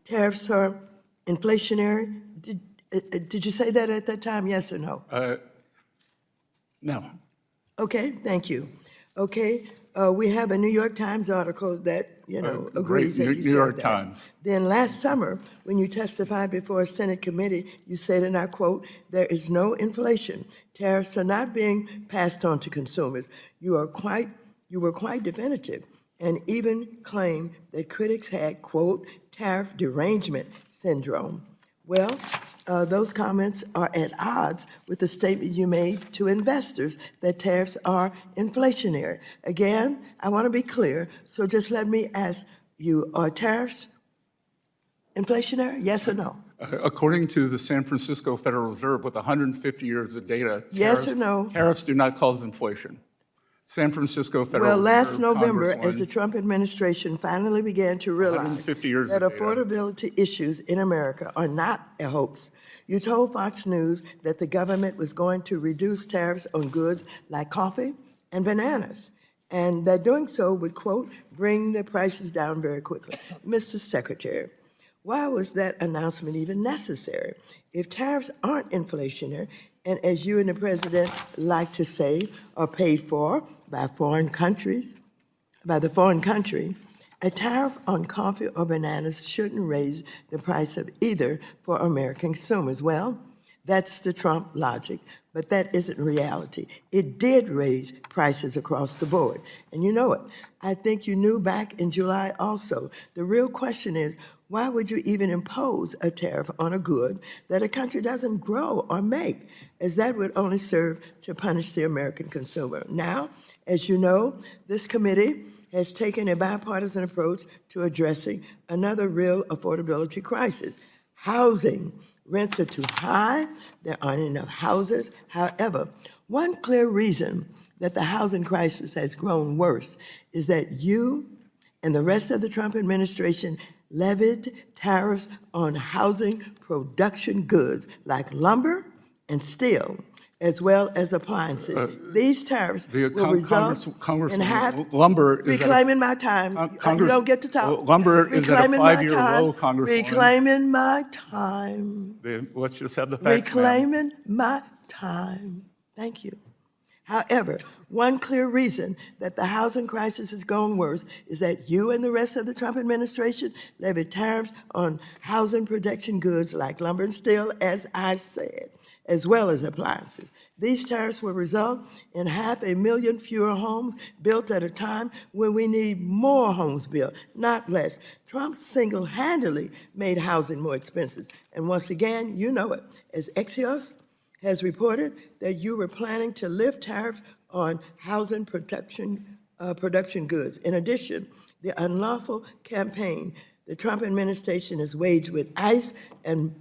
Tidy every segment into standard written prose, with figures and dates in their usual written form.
tariffs are inflationary? Did you say that at that time, yes or no? No. Okay, thank you. Okay, we have a New York Times article that, agrees that you said that. New York Times. Then last summer, when you testified before a Senate committee, you said, and I quote, "There is no inflation. Tariffs are not being passed on to consumers." You were quite definitive and even claimed that critics had, quote, "tariff derangement syndrome." Well, those comments are at odds with the statement you made to investors that tariffs are inflationary. Again, I want to be clear, so just let me ask you, are tariffs inflationary, yes or no? According to the San Francisco Federal Reserve, with 150 years of data, yes or no? Tariffs do not cause inflation. San Francisco Federal Reserve. Well, last November, as the Trump administration finally began to realize that affordability issues in America are not a hoax, you told Fox News that the government was going to reduce tariffs on goods like coffee and bananas, and that doing so would, quote, bring the prices down very quickly. Mr. Secretary, why was that announcement even necessary? If tariffs aren't inflationary, and as you and the president like to say, are paid for by the foreign country, a tariff on coffee or bananas shouldn't raise the price of either for American consumers. Well, that's the Trump logic, but that isn't reality. It did raise prices across the board, and you know it. I think you knew back in July also. The real question is, why would you even impose a tariff on a good that a country doesn't grow or make, as that would only serve to punish the American consumer? Now, as you know, this committee has taken a bipartisan approach to addressing another real affordability crisis. Housing. Rents are too high. There aren't enough houses. However, one clear reason that the housing crisis has grown worse is that you and the rest of the Trump administration levied tariffs on housing production goods like lumber and steel, as well as appliances. These tariffs will result in half. Lumber is reclaiming my time. You don't get to talk. Lumber is at a 5-year low, Congresswoman. Reclaiming my time. Let's just have the facts, reclaiming my time. Thank you. However, one clear reason that the housing crisis is going worse is that you and the rest of the Trump administration levied tariffs on housing production goods like lumber and steel, as I said, as well as appliances. These tariffs will result in 500,000 fewer homes built at a time when we need more homes built, not less. Trump single-handedly made housing more expensive. And once again, you know it, as Axios has reported that you were planning to lift tariffs on housing production goods. In addition, the unlawful campaign the Trump administration has waged with ICE and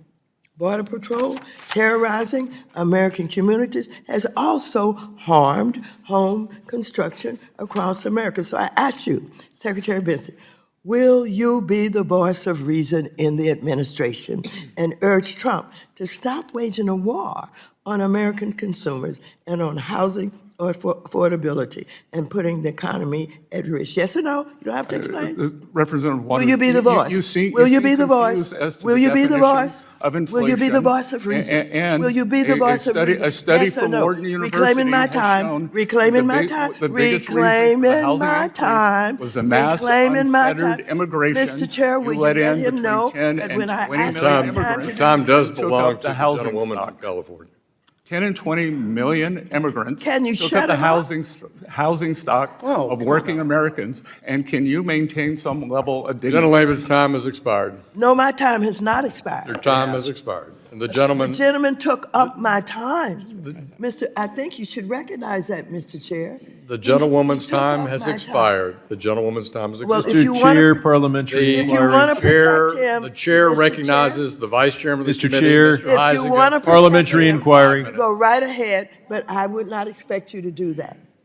Border Patrol, terrorizing American communities, has also harmed home construction across America. So I ask you, Secretary Bessent, will you be the voice of reason in the administration and urge Trump to stop waging a war on American consumers and on housing or affordability and putting the economy at risk? Yes or no? You don't have to explain. Representative Waters, will you be the voice? Will you be the voice? Will you be the voice? Will you be the voice of reason? Will you be the voice of reason? A study yes from Wharton University reclaiming my time. Reclaiming my time. Reclaiming my time. Was a mass unfettered immigration. Mr. Chair, will you let him know that when I ask him time does belong to the gentlewoman from California. 10 and 20 million immigrants can you took shut up the housing stock of working Americans, and can you maintain some level of dignity? Gentleman's time has expired. No, my time has not expired. Your time has expired. And the gentleman took up my time. I think you should recognize that, Mr. Chair. The gentlewoman's time has expired. The gentlewoman's time has expired. Well, if you want to parliamentary protect him, the chair recognizes the vice chairman of the committee, Mr. Mr. If you want to parliamentary inquiry. go right ahead, but I would not expect you to do that.